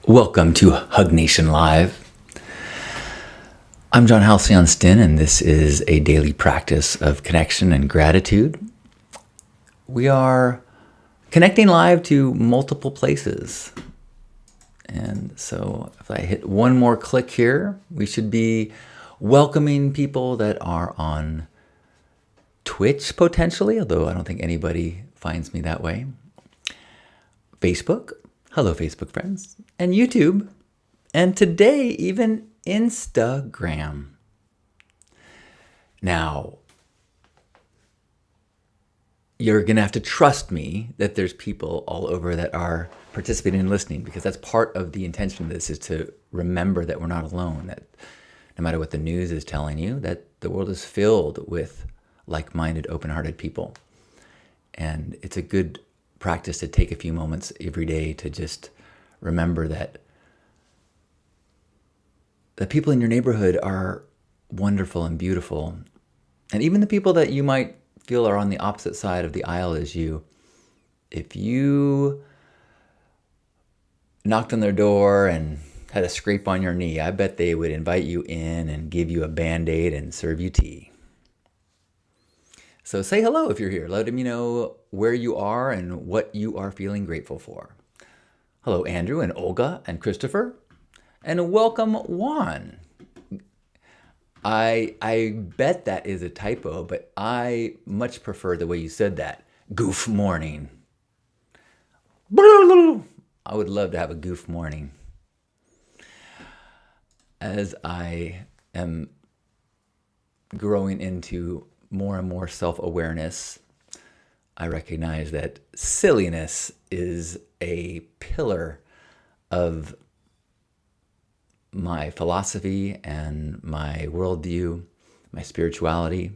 Welcome to Hug Nation Live. I'm John Halcyon Stinn, and this is a daily practice of connection and gratitude. We are connecting live to multiple places. And so if I hit one more click here, we should be welcoming people that are on Twitch potentially, although I don't think anybody finds me that way. Facebook. Hello, Facebook friends. And YouTube. And today, even Instagram. Now, you're going to have to trust me that there's people all over that are participating and listening, because that's part of the intention of this, is to remember that we're not alone, that no matter what the news is telling you, that the world is filled with like-minded, open-hearted people. And it's a good practice to take a few moments every day to just remember that the people in your neighborhood are wonderful and beautiful. And even the people that you might feel are on the opposite side of the aisle as you, if you knocked on their door and had a scrape on your knee, I bet they would invite you in and give you a Band-Aid and serve you tea. So say hello if you're here. Let me know where you are and what you are feeling grateful for. Hello, Andrew and Olga and Christopher. And welcome, Juan. I bet that is a typo, but I much prefer the way you said that. Goof morning. I would love to have a goof morning. As I am growing into more and more self-awareness, I recognize that silliness is a pillar of my philosophy and my worldview, my spirituality.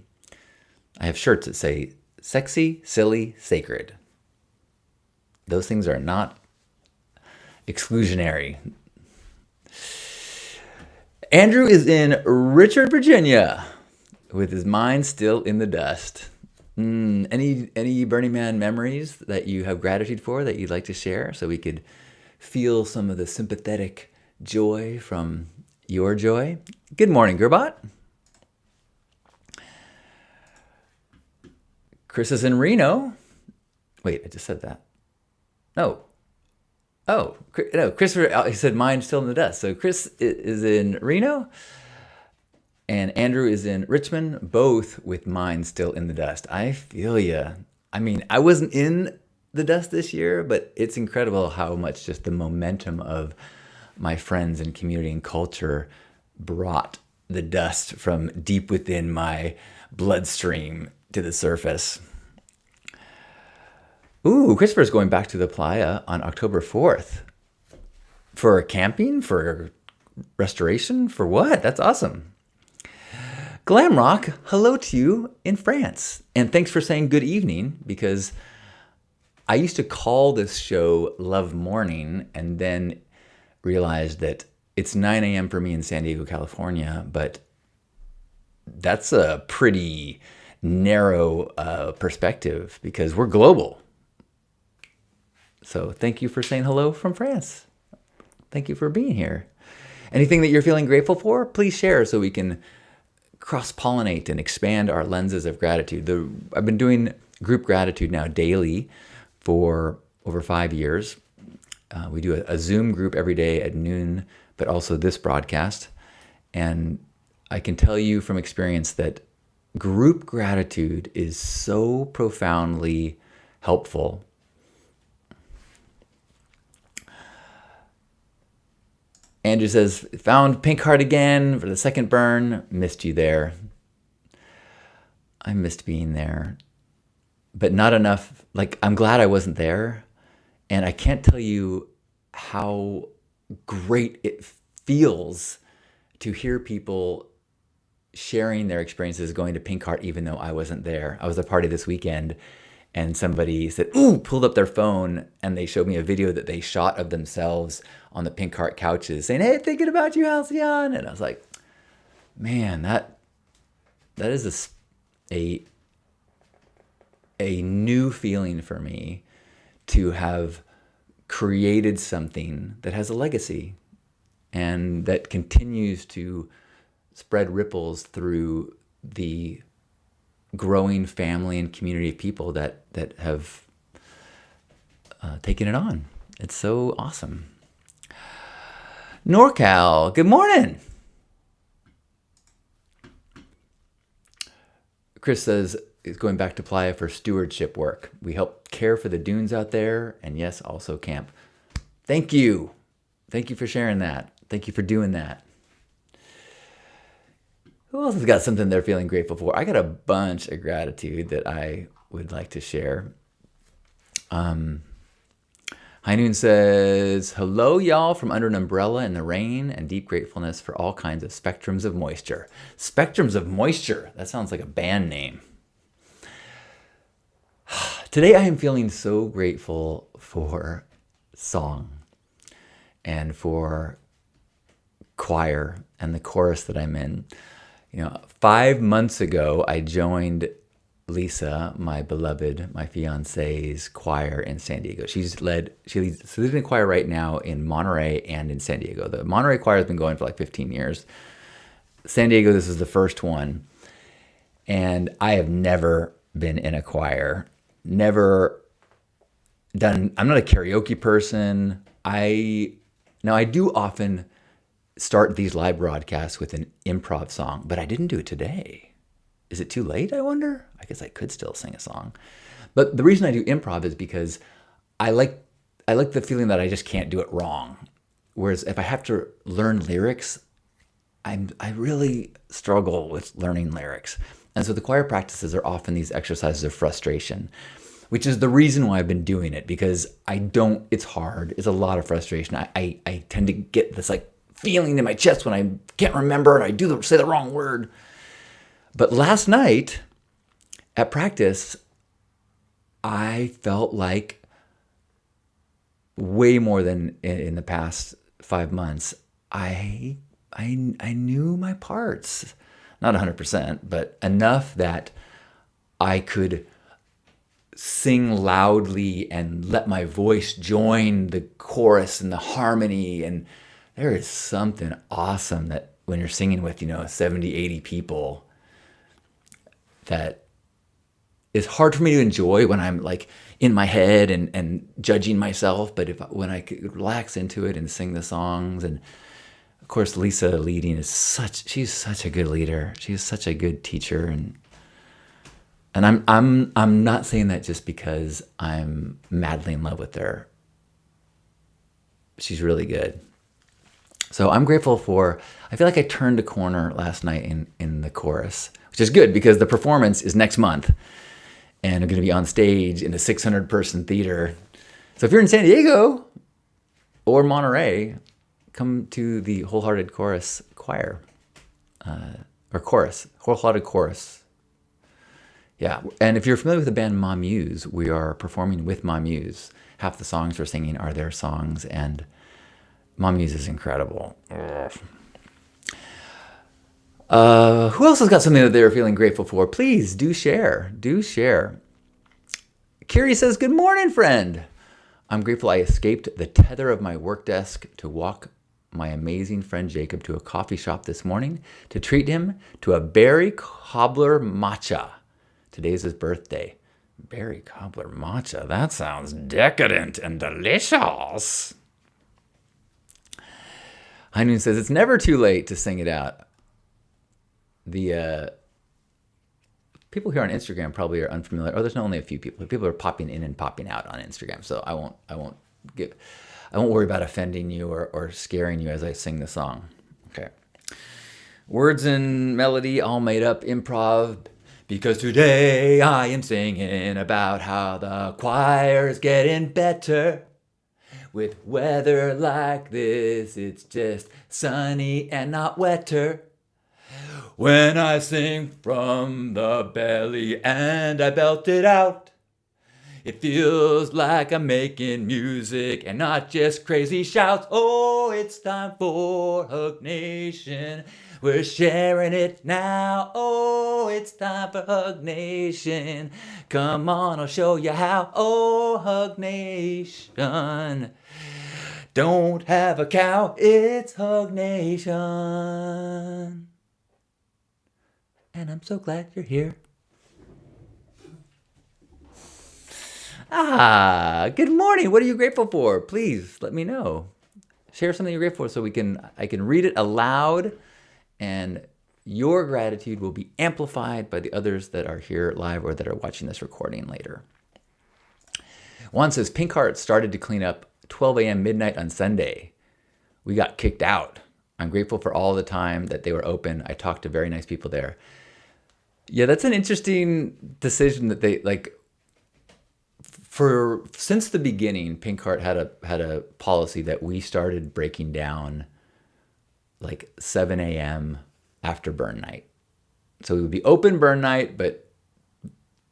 I have shirts that say sexy, silly, sacred. Those things are not exclusionary. Andrew is in Richard, Virginia, with his mind still in the dust. Any Burning Man memories that you have gratitude for that you'd like to share, so we could feel some of the sympathetic joy from your joy? Good morning, Gerbot. Chris is in Reno. Wait, I just said that. No. Oh, no, Christopher, he said mine still in the dust. So Chris is in Reno, and Andrew is in Richmond, both with mine still in the dust. I feel ya. I mean, I wasn't in the dust this year, but it's incredible how much just the momentum of my friends and community and culture brought the dust from deep within my bloodstream to the surface. Ooh, Christopher's going back to the playa on October 4th. For camping? For restoration? For what? That's awesome. Glamrock, hello to you in France. And thanks for saying good evening, because I used to call this show Love Morning and then realized that it's 9 a.m. for me in San Diego, California, but that's a pretty narrow perspective because we're global. So thank you for saying hello from France. Thank you for being here. Anything that you're feeling grateful for, please share so we can cross-pollinate and expand our lenses of gratitude. I've been doing group gratitude now daily for over 5 years. We do a Zoom group every day at noon, but also this broadcast. And I can tell you from experience that group gratitude is so profoundly helpful. Andrew says, found Pink Heart again for the second burn. Missed you there. I missed being there, but not enough. Like, I'm glad I wasn't there. And I can't tell you how great it feels to hear people sharing their experiences going to Pink Heart, even though I wasn't there. I was at a party this weekend, and somebody said, ooh, pulled up their phone, and they showed me a video that they shot of themselves on the Pink Heart couches saying, hey, thinking about you, Halcyon. And I was like, man, that is a new feeling for me, to have created something that has a legacy and that continues to spread ripples through the growing family and community of people that have taken it on. It's so awesome. NorCal, good morning. Chris says he's going back to Playa for stewardship work. We help care for the dunes out there, and yes, also camp. Thank you. Thank you for sharing that. Thank you for doing that. Who else has got something they're feeling grateful for? I got a bunch of gratitude that I would like to share. High Noon says, hello, y'all, from under an umbrella in the rain, and deep gratefulness for all kinds of spectrums of moisture. Spectrums of moisture. That sounds like a band name. Today I am feeling so grateful for song and for choir and the chorus that I'm in. 5 months ago, I joined Lisa, my beloved, my fiance's choir in San Diego. She leads in choir right now in Monterey and in San Diego. The Monterey choir has been going for like 15 years. San Diego, this is the first one. And I have never been in a choir, never done, I'm not a karaoke person. I do often start these live broadcasts with an improv song, but I didn't do it today. Is it too late, I wonder? I guess I could still sing a song. But the reason I do improv is because I like the feeling that I just can't do it wrong. Whereas if I have to learn lyrics, I really struggle with learning lyrics. And so the choir practices are often these exercises of frustration, which is the reason why I've been doing it, because it's hard. It's a lot of frustration. I tend to get this like feeling in my chest when I can't remember and I say the wrong word. But last night at practice, I felt like way more than in the past 5 months, I knew my parts. Not 100%, but enough that I could sing loudly and let my voice join the chorus and the harmony. And there is something awesome that when you're singing with, 70, 80 people, that is hard for me to enjoy when I'm like in my head and judging myself. But when I could relax into it and sing the songs, and of course Lisa leading she's such a good leader. She's such a good teacher, and I'm not saying that just because I'm madly in love with her. She's really good. So I'm grateful I feel like I turned a corner last night in the chorus, which is good because the performance is next month and I'm going to be on stage in a 600-person theater. So if you're in San Diego or Monterey, come to the Wholehearted Chorus Choir, Wholehearted Chorus. Yeah, and if you're familiar with the band Ma Muse, we are performing with Ma Muse. Half the songs we're singing are their songs, and Ma Muse is incredible. Who else has got something that they're feeling grateful for? Please do share. Do share. Kiri says, good morning, friend. I'm grateful I escaped the tether of my work desk to walk my amazing friend Jacob to a coffee shop this morning to treat him to a berry cobbler matcha. Today's his birthday. Berry cobbler matcha. That sounds decadent and delicious. High Noon says, it's never too late to sing it out. The people here on Instagram probably are unfamiliar. Oh, there's not only a few people. People are popping in and popping out on Instagram. So I won't worry about offending you or scaring you as I sing the song. Okay. Words and melody all made up, improv. Because today I am singing about how the choir's getting better. With weather like this, it's just sunny and not wetter. When I sing from the belly and I belt it out, It feels like I'm making music and not just crazy shouts. Oh, it's time for Hug Nation. We're sharing it now. Oh, it's time for Hug Nation. Come on, I'll show you how. Oh, Hug Nation. Don't have a cow, it's Hug Nation. And I'm so glad you're here. Good morning. What are you grateful for? Please let me know. Share something you're grateful for so I can read it aloud, and your gratitude will be amplified by the others that are here live or that are watching this recording later. Juan says, Pink Heart started to clean up 12 a.m. midnight on Sunday. We got kicked out. I'm grateful for all the time that they were open. I talked to very nice people there. Yeah, that's an interesting decision that they since the beginning, Pink Heart had a policy that we started breaking down like 7 a.m. after burn night. So we would be open burn night, but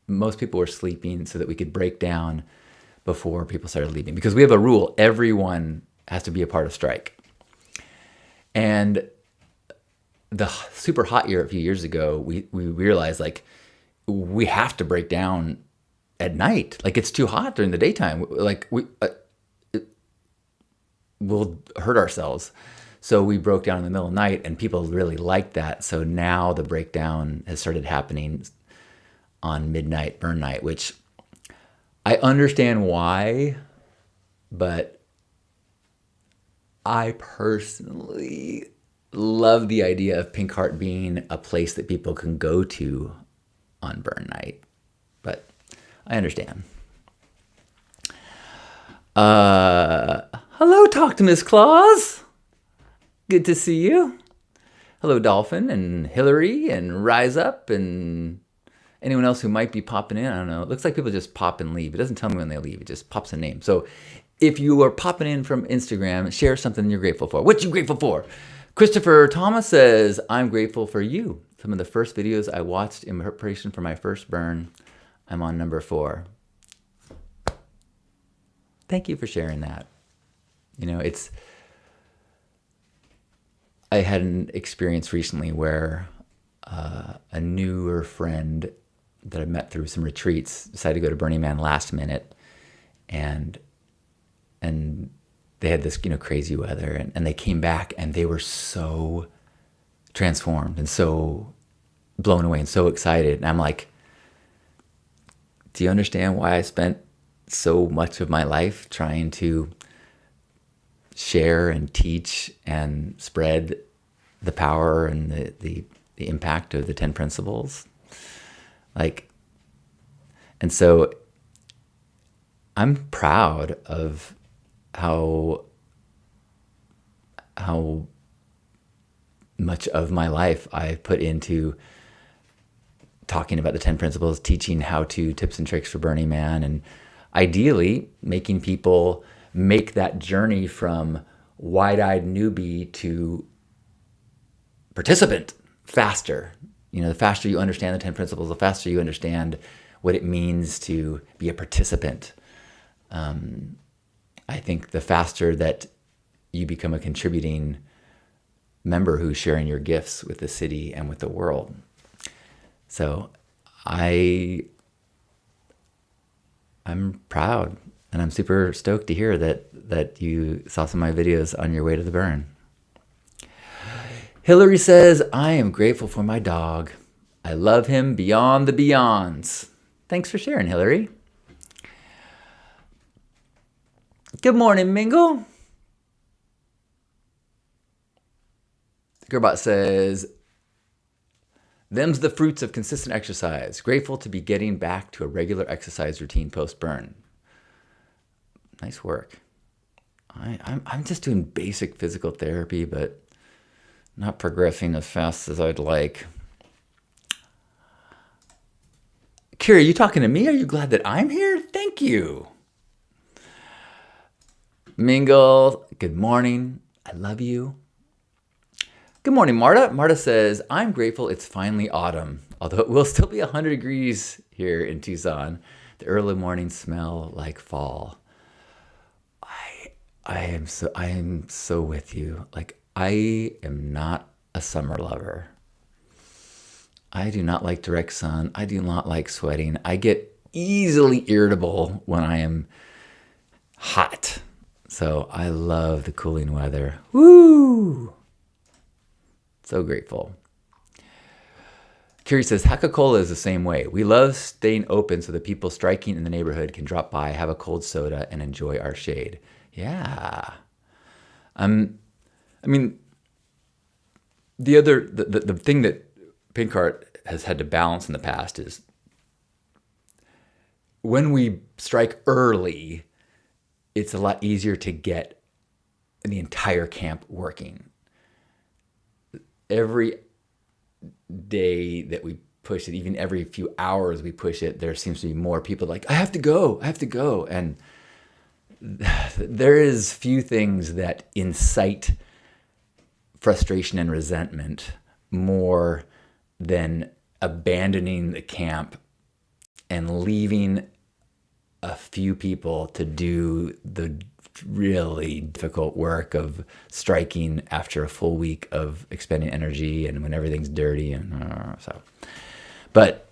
most people were sleeping so that we could break down before people started leaving. Because we have a rule, everyone has to be a part of strike. And the super hot year a few years ago, we realized like we have to break down at night. Like it's too hot during the daytime. Like we'll hurt ourselves. So we broke down in the middle of the night, and people really liked that. So now the breakdown has started happening on midnight burn night, which I understand why, but I personally love the idea of Pink Heart being a place that people can go to on burn night. But I understand. Hello, Talk to Miss Claus. Good to see you. Hello, Dolphin and Hillary and Rise Up and anyone else who might be popping in. I don't know. It looks like people just pop and leave. It doesn't tell me when they leave. It just pops a name. So if you are popping in from Instagram, share something you're grateful for. What you grateful for? Christopher Thomas says, I'm grateful for you. Some of the first videos I watched in preparation for my first burn. I'm on number 4. Thank you for sharing that. You know, I had an experience recently where a newer friend that I met through some retreats decided to go to Burning Man last minute, and they had this, crazy weather, and they came back and they were so transformed and so blown away and so excited. And I'm like, do you understand why I spent so much of my life trying to share and teach and spread the power and the impact of the 10 principles? And so I'm proud of how much of my life I put into talking about the 10 principles, teaching how-to tips and tricks for Burning Man, and ideally making people make that journey from wide-eyed newbie to participant faster. The faster you understand the 10 principles, the faster you understand what it means to be a participant. I think the faster that you become a contributing member who's sharing your gifts with the city and with the world. So I'm proud, and I'm super stoked to hear that you saw some of my videos on your way to the burn. Hillary says, I am grateful for my dog. I love him beyond the beyonds. Thanks for sharing, Hillary. Good morning, Mingle. Gerbot says, them's the fruits of consistent exercise. Grateful to be getting back to a regular exercise routine post-burn. Nice work. I'm just doing basic physical therapy, but not progressing as fast as I'd like. Kira, you talking to me? Are you glad that I'm here? Thank you. Mingle, good morning. I love you. Good morning, Marta. Marta says, I'm grateful it's finally autumn, although it will still be 100 degrees here in Tucson. The early mornings smell like fall. I am so with you. Like, I am not a summer lover. I do not like direct sun. I do not like sweating. I get easily irritable when I am hot. So I love the cooling weather. Woo! So grateful. Curie says, Haka-Cola is the same way. We love staying open so that people striking in the neighborhood can drop by, have a cold soda, and enjoy our shade. Yeah. I mean, the thing that Pink Heart has had to balance in the past is when we strike early, it's a lot easier to get the entire camp working. Every day that we push it, even every few hours we push it, there seems to be more people like, I have to go. And there is few things that incite frustration and resentment more than abandoning the camp and leaving a few people to do the really difficult work of striking after a full week of expending energy and when everything's dirty and so. But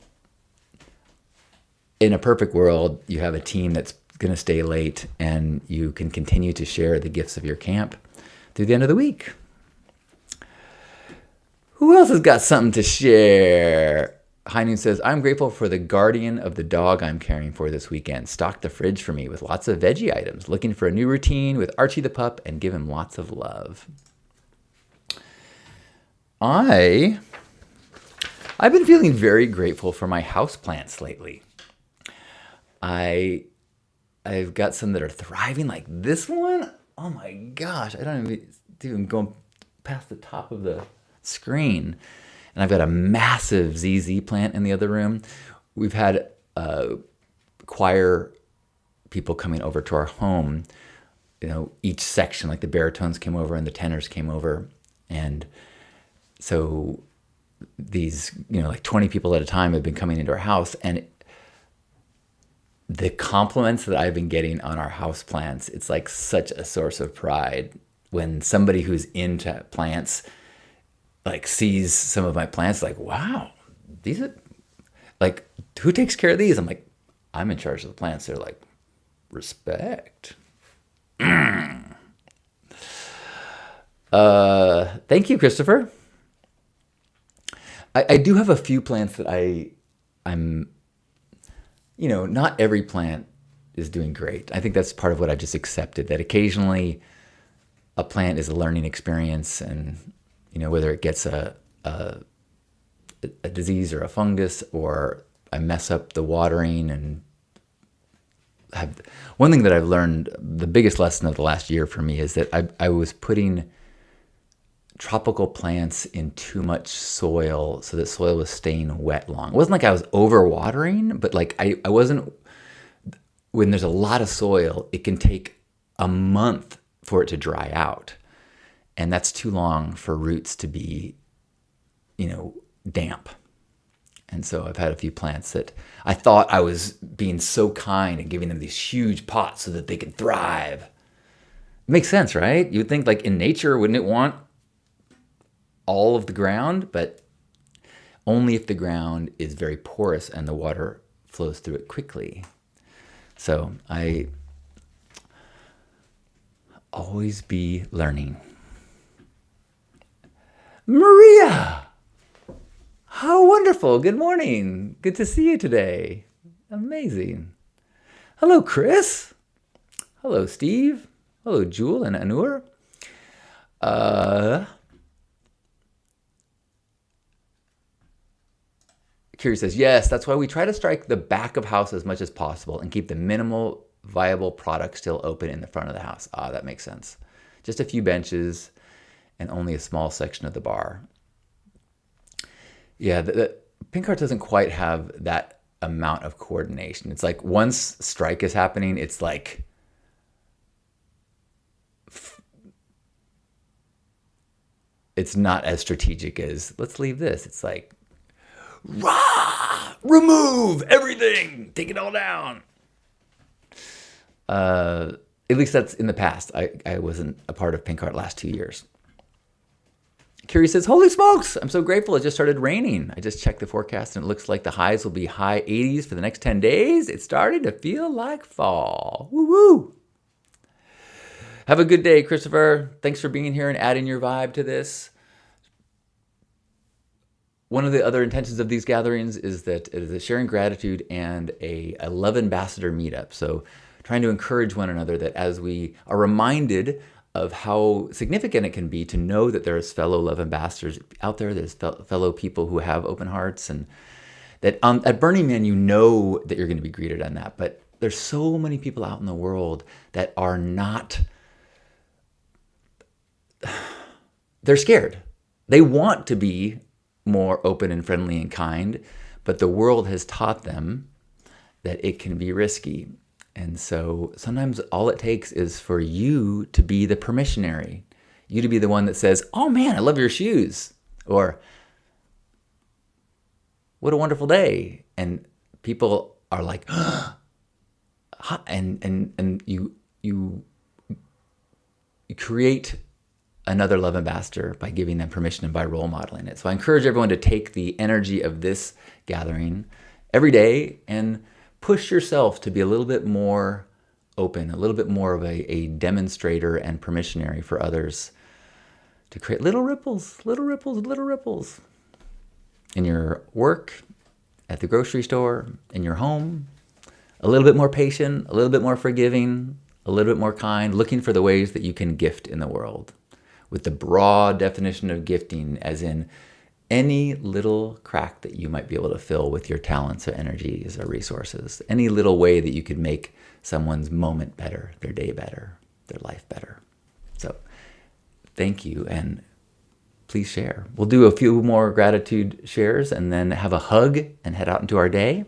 in a perfect world, you have a team that's going to stay late and you can continue to share the gifts of your camp through the end of the week. Who else has got something to share? Heinen says, I'm grateful for the guardian of the dog I'm caring for this weekend. Stocked the fridge for me with lots of veggie items. Looking for a new routine with Archie the pup and give him lots of love. I've been feeling very grateful for my houseplants lately. I've got some that are thriving, like this one. Oh my gosh, I don't even go past the top of the screen. And I've got a massive ZZ plant in the other room. We've had choir people coming over to our home. You know, each section, like the baritones came over and the tenors came over. And so these, like 20 people at a time have been coming into our house. And the compliments that I've been getting on our house plants, it's like such a source of pride when somebody who's into plants like sees some of my plants, like, wow, these are like, who takes care of these? I'm like, I'm in charge of the plants. They're like, respect. Thank you, Christopher. I do have a few plants that I'm, not every plant is doing great. I think that's part of what I just accepted, that occasionally a plant is a learning experience, and whether it gets a disease or a fungus, or I mess up the watering and have. One thing that I've learned, the biggest lesson of the last year for me, is that I was putting tropical plants in too much soil, so that soil was staying wet long. It wasn't like I was overwatering, but like I wasn't. When there's a lot of soil, it can take a month for it to dry out. And that's too long for roots to be, damp. And so I've had a few plants that I thought I was being so kind and giving them these huge pots so that they could thrive. It makes sense, right? You'd think, like, in nature, wouldn't it want all of the ground? But only if the ground is very porous and the water flows through it quickly. So I always be learning. Maria! How wonderful. Good morning. Good to see you today. Amazing. Hello, Chris. Hello, Steve. Hello, Jewel and Anur. Kiri says, yes, that's why we try to strike the back of house as much as possible and keep the minimal viable product still open in the front of the house. That makes sense. Just a few benches and only a small section of the bar. Yeah, the Pink Heart doesn't quite have that amount of coordination. It's like once strike is happening, it's like it's not as strategic as let's leave this. It's like rah, remove everything, take it all down. At least that's in the past. I wasn't a part of Pink Heart last 2 years. Curie says, holy smokes, I'm so grateful. It just started raining. I just checked the forecast and it looks like the highs will be high 80s for the next 10 days. It's starting to feel like fall. Woo woo. Have a good day, Christopher. Thanks for being here and adding your vibe to this. One of the other intentions of these gatherings is that it is a sharing gratitude and a love ambassador meetup. So trying to encourage one another that as we are reminded of how significant it can be to know that there's fellow love ambassadors out there, there's fellow people who have open hearts, and that at Burning Man, you know that you're going to be greeted on that. But there's so many people out in the world that are not, they're scared. They want to be more open and friendly and kind, but the world has taught them that it can be risky. And so sometimes all it takes is for you to be the permissionary, you to be the one that says, oh man, I love your shoes, or what a wonderful day. And people are like, and you create another love ambassador by giving them permission and by role modeling it. So I encourage everyone to take the energy of this gathering every day and push yourself to be a little bit more open, a little bit more of a demonstrator and permissionary for others, to create little ripples, little ripples, little ripples in your work, at the grocery store, in your home. A little bit more patient, a little bit more forgiving, a little bit more kind, looking for the ways that you can gift in the world, with the broad definition of gifting as in any little crack that you might be able to fill with your talents or energies or resources, any little way that you could make someone's moment better, their day better, their life better. So thank you, and please share. We'll do a few more gratitude shares and then have a hug and head out into our day.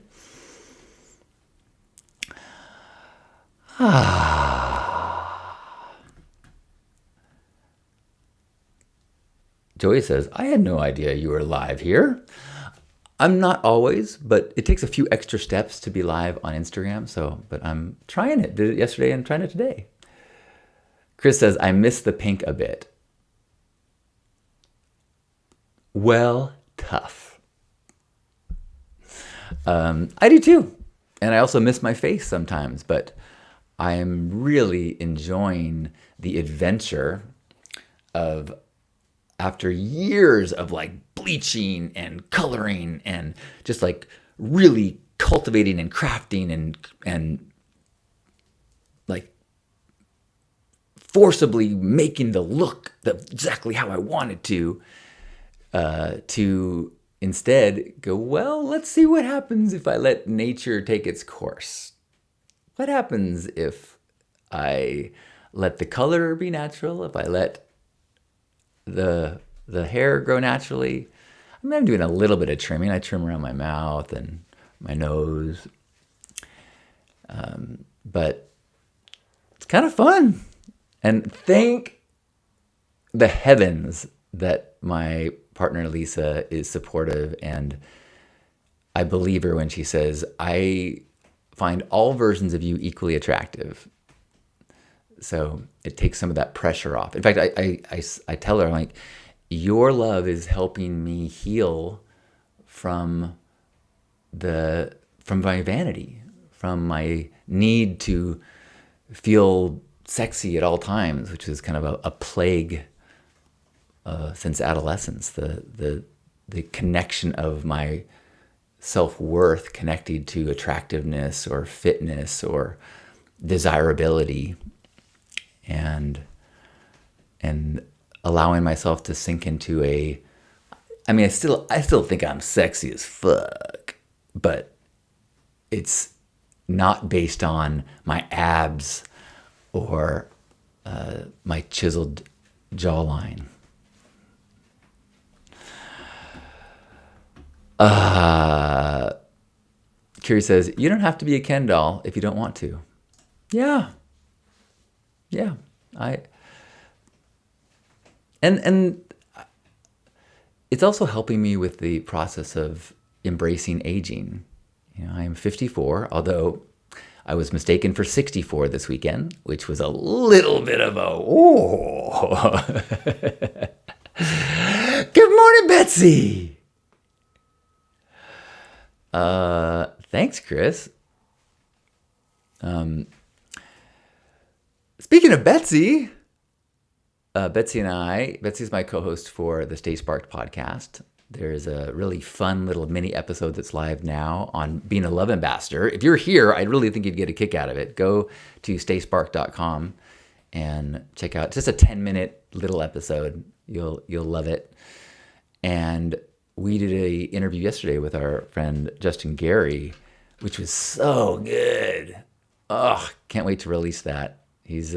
Joey says, I had no idea you were live here. I'm not always, but it takes a few extra steps to be live on Instagram. But I'm trying it. Did it yesterday and trying it today. Chris says, I miss the pink a bit. Well, tough. I do too. And I also miss my face sometimes, but I am really enjoying the adventure of, after years of like bleaching and coloring and just like really cultivating and crafting and like forcibly making the look exactly how I wanted to instead go, well, let's see what happens if I let nature take its course. What happens if I let the color be natural, if I let the hair grow naturally? I mean, I'm doing a little bit of trimming. I trim around my mouth and my nose. But it's kind of fun. And thank the heavens that my partner Lisa is supportive, and I believe her when she says, I find all versions of you equally attractive. So it takes some of that pressure off. In fact, I tell her, I'm like, your love is helping me heal from my vanity, from my need to feel sexy at all times, which is kind of a plague since adolescence. The connection of my self-worth connected to attractiveness or fitness or desirability, and allowing myself to sink into I still think I'm sexy as fuck, but it's not based on my abs or my chiseled jawline. Curie says, you don't have to be a Ken doll if you don't want to. Yeah. And it's also helping me with the process of embracing aging. I am 54, although I was mistaken for 64 this weekend, which was a little bit of a, oh. Good morning, Betsy. Thanks, Chris. Speaking of Betsy, Betsy's my co-host for the Stay Sparked podcast. There's a really fun little mini episode that's live now on being a love ambassador. If you're here, I really think you'd get a kick out of it. Go to staysparked.com and check out just a 10-minute little episode. You'll love it. And we did a interview yesterday with our friend Justin Gary, which was so good. Oh, can't wait to release that. He's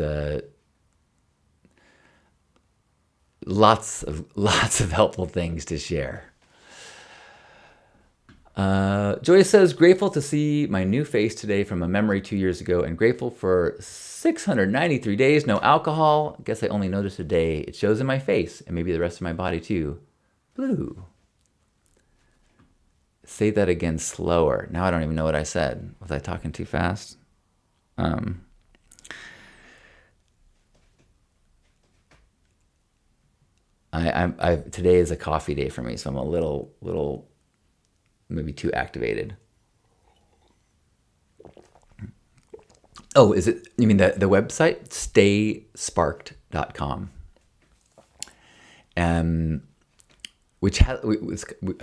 lots of helpful things to share. Joya says, grateful to see my new face today from a memory 2 years ago, and grateful for 693 days, no alcohol. Guess I only noticed a day. It shows in my face and maybe the rest of my body too. Blue. Say that again slower. Now I don't even know what I said. Was I talking too fast? Today is a coffee day for me, so I'm a little maybe too activated. Oh, is it? You mean the website? Staysparked.com. Which I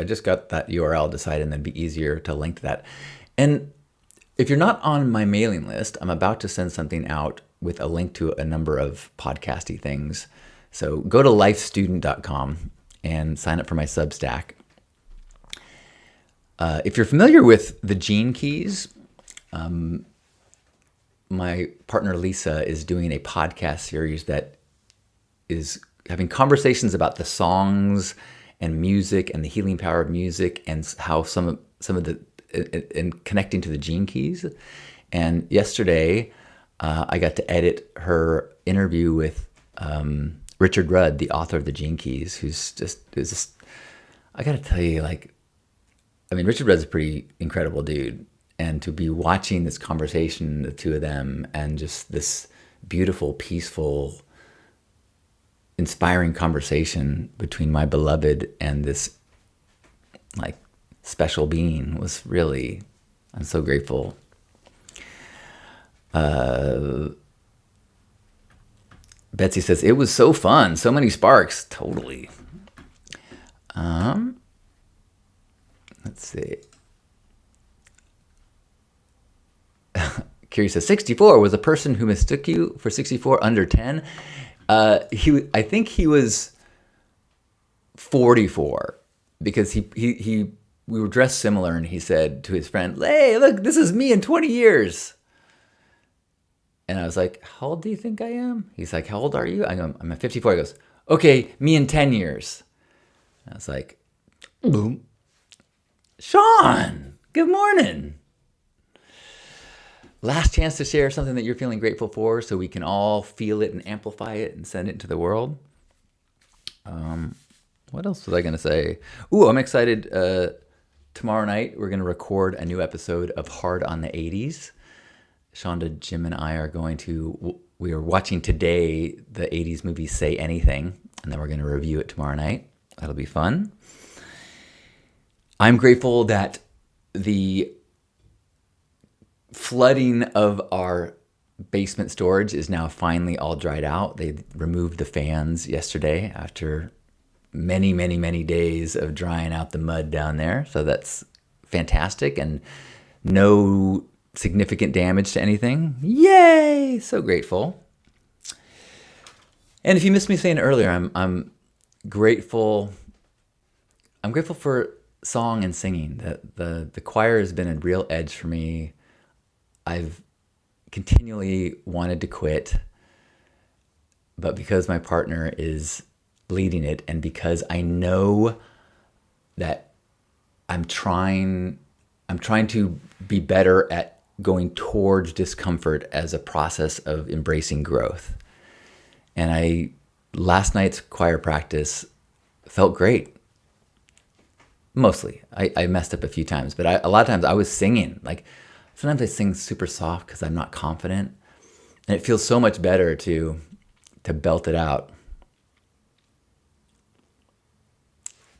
just got that URL decided, and it'd be easier to link to that. And if you're not on my mailing list, I'm about to send something out with a link to a number of podcasty things. So go to lifestudent.com and sign up for my Substack. If you're familiar with the Gene Keys, my partner Lisa is doing a podcast series that is having conversations about the songs and music and the healing power of music and how some of the and connecting to the Gene Keys. And yesterday, I got to edit her interview with Richard Rudd, the author of the Gene Keys, who's just I got to tell you, Richard Rudd's a pretty incredible dude. And to be watching this conversation, the two of them, and just this beautiful, peaceful, inspiring conversation between my beloved and this special being was really, I'm so grateful. Betsy says, it was so fun. So many sparks. Totally. Let's see. Curie says, 64 was a person who mistook you for 64 under 10. I think he was 44 because we were dressed similar, and he said to his friend, hey, look, this is me in 20 years. And I was like, how old do you think I am? He's like, how old are you? I go, I'm at 54. He goes, okay, me in 10 years. And I was like, boom. Sean, good morning. Last chance to share something that you're feeling grateful for so we can all feel it and amplify it and send it into the world. What else was I going to say? Ooh, I'm excited. Tomorrow night, we're going to record a new episode of Hard on the 80s. Shonda, Jim, and I we are watching today the 80s movie Say Anything, and then we're going to review it tomorrow night. That'll be fun. I'm grateful that the flooding of our basement storage is now finally all dried out. They removed the fans yesterday after many, many, many days of drying out the mud down there. So that's fantastic, and no significant damage to anything. Yay! So grateful. And if you missed me saying earlier, I'm grateful. I'm grateful for song and singing. The choir has been a real edge for me. I've continually wanted to quit, but because my partner is leading it, and because I know that I'm trying to be better at going towards discomfort as a process of embracing growth. And last night's choir practice felt great. Mostly. I messed up a few times, but a lot of times I was singing. Like sometimes I sing super soft because I'm not confident, and it feels so much better to belt it out.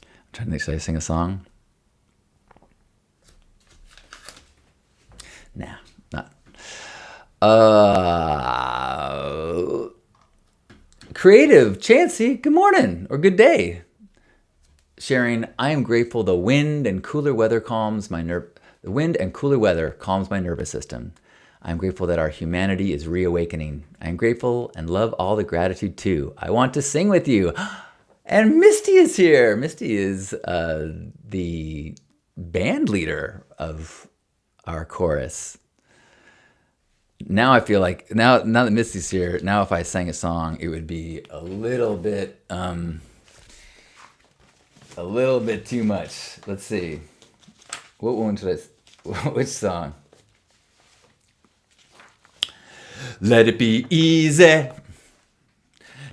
I'm trying to think, should I sing a song? Nah, not. Creative Chansey, good morning or good day. Sharing, I am grateful the wind and cooler weather calms my nervous system. I am grateful that our humanity is reawakening. I am grateful and love all the gratitude too. I want to sing with you. And Misty is here. Misty is the band leader of our chorus. Now I feel like now that Misty's here, now if I sang a song, it would be a little bit too much. Let's see. What one should which song? Let it be easy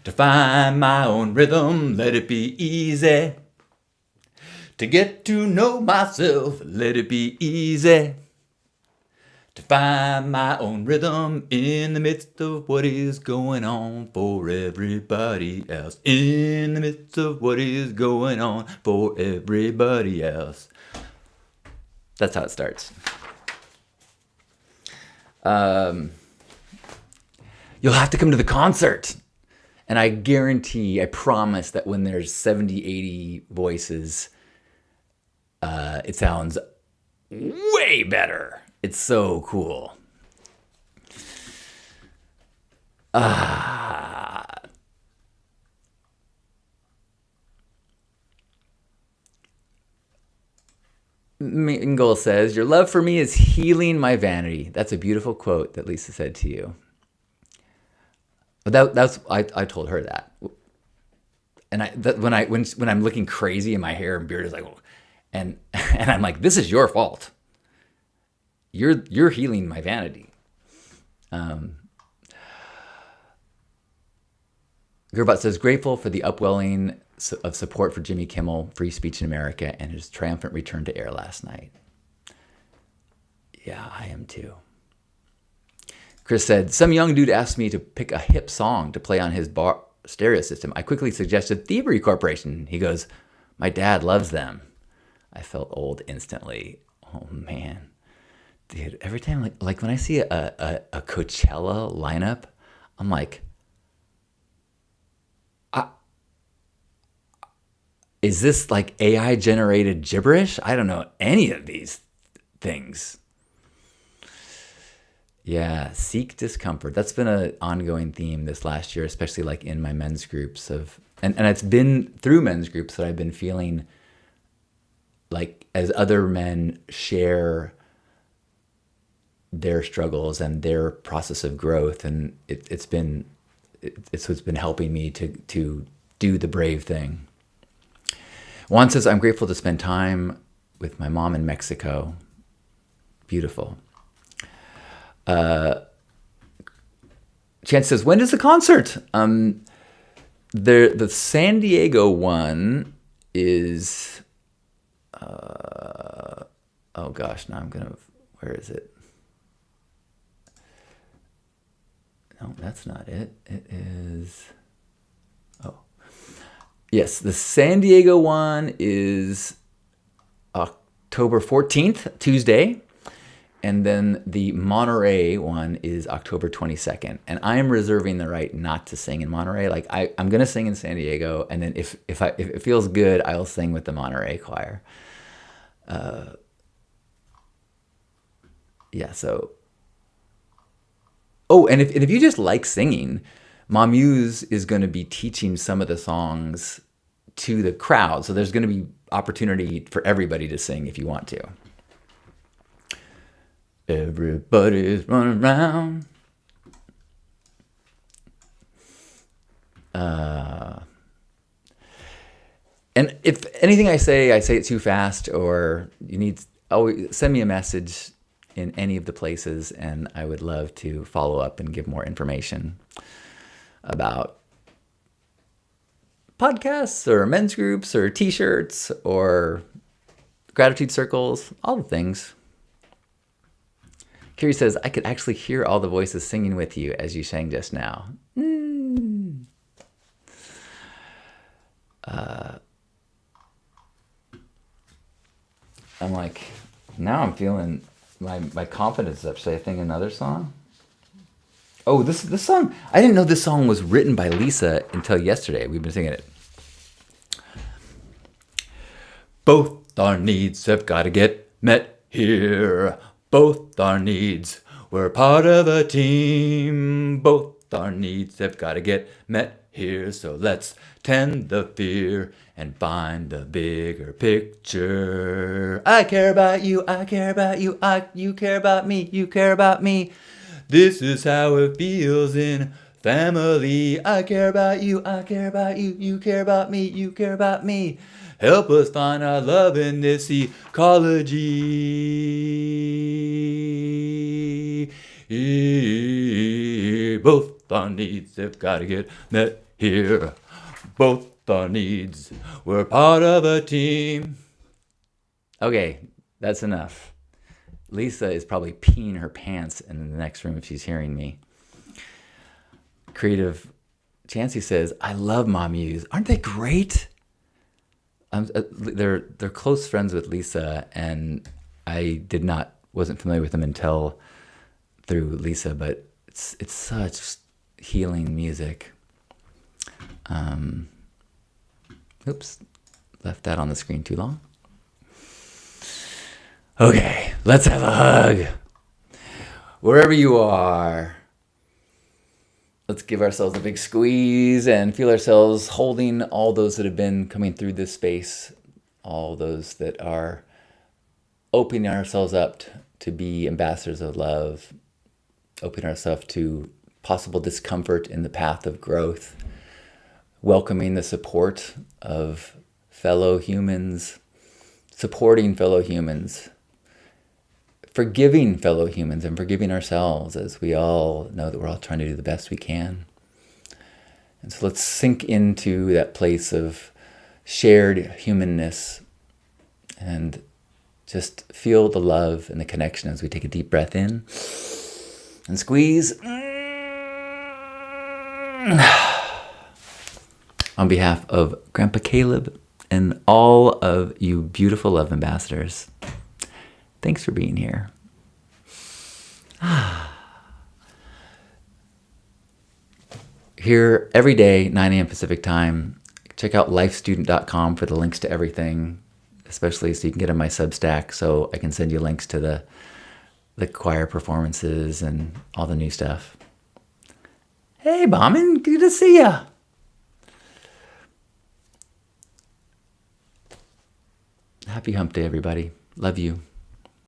to find my own rhythm. Let it be easy to get to know myself. Let it be easy to find my own rhythm in the midst of what is going on for everybody else. In the midst of what is going on for everybody else. That's how it starts. You'll have to come to the concert. And I guarantee, I promise that when there's 70, 80 voices, it sounds way better. It's so cool. Mingle says, your love for me is healing my vanity. That's a beautiful quote that Lisa said to you. But I told her that. And when I'm looking crazy and my hair and beard is like, and I'm like, this is your fault. You're healing my vanity. Gerbot says, grateful for the upwelling of support for Jimmy Kimmel, free speech in America, and his triumphant return to air last night. Yeah, I am too. Chris said, some young dude asked me to pick a hip song to play on his stereo system. I quickly suggested Thievery Corporation. He goes, my dad loves them. I felt old instantly. Oh, man. Dude, every time, like when I see a Coachella lineup, I'm like, is this like AI generated gibberish? I don't know any of these things. Yeah, seek discomfort. That's been an ongoing theme this last year, especially like in my men's groups and it's been through men's groups that I've been feeling like as other men share their struggles and their process of growth, and it's what's been helping me to do the brave thing. Juan says, I'm grateful to spend time with my mom in Mexico. Beautiful. Chance says, when is the concert? The San Diego one is, oh gosh, now where is it? No, that's not it. It is, yes, the San Diego one is October 14th, Tuesday. And then the Monterey one is October 22nd. And I am reserving the right not to sing in Monterey. Like I'm going to sing in San Diego. And then if it feels good, I'll sing with the Monterey choir. Yeah, so. Oh, and if you just like singing, Mamuse is going to be teaching some of the songs to the crowd. So there's going to be opportunity for everybody to sing if you want to. Everybody's running around. And if anything I say it too fast, or you need, always send me a message in any of the places, and I would love to follow up and give more information about podcasts or men's groups or t-shirts or gratitude circles, all the things. Kiri says, I could actually hear all the voices singing with you as you sang just now. I'm like, now I'm feeling my confidence up. Should I sing another song? Oh, this song, I didn't know this song was written by Lisa until yesterday. We've been singing it. Both our needs have got to get met here. Both our needs, we're part of a team. Both our needs have got to get met here. So let's tend the fear and find the bigger picture. I care about you, I care about you, you care about me, you care about me. This is how it feels in family. I care about you, I care about you, you care about me, you care about me. Help us find our love in this ecology. Both our needs have got to get met here. Both our needs, we're part of a team. Okay, that's enough. Lisa is probably peeing her pants in the next room if she's hearing me. Creative Chancey says, I love Mom Muse. Aren't they great? They're close friends with Lisa, and I wasn't familiar with them until through Lisa, but it's such healing music. Oops, left that on the screen too long. Okay, let's have a hug. Wherever you are, let's give ourselves a big squeeze and feel ourselves holding all those that have been coming through this space, all those that are opening ourselves up to be ambassadors of love, opening ourselves to possible discomfort in the path of growth, welcoming the support of fellow humans, supporting fellow humans, forgiving fellow humans and forgiving ourselves, as we all know that we're all trying to do the best we can. And so let's sink into that place of shared humanness and just feel the love and the connection as we take a deep breath in and squeeze. On behalf of Grandpa Caleb and all of you beautiful love ambassadors, thanks for being here. Here every day, 9 a.m. Pacific time. Check out lifestudent.com for the links to everything, especially so you can get on my Substack so I can send you links to the choir performances and all the new stuff. Hey, Bauman, good to see ya. Happy hump day, everybody. Love you.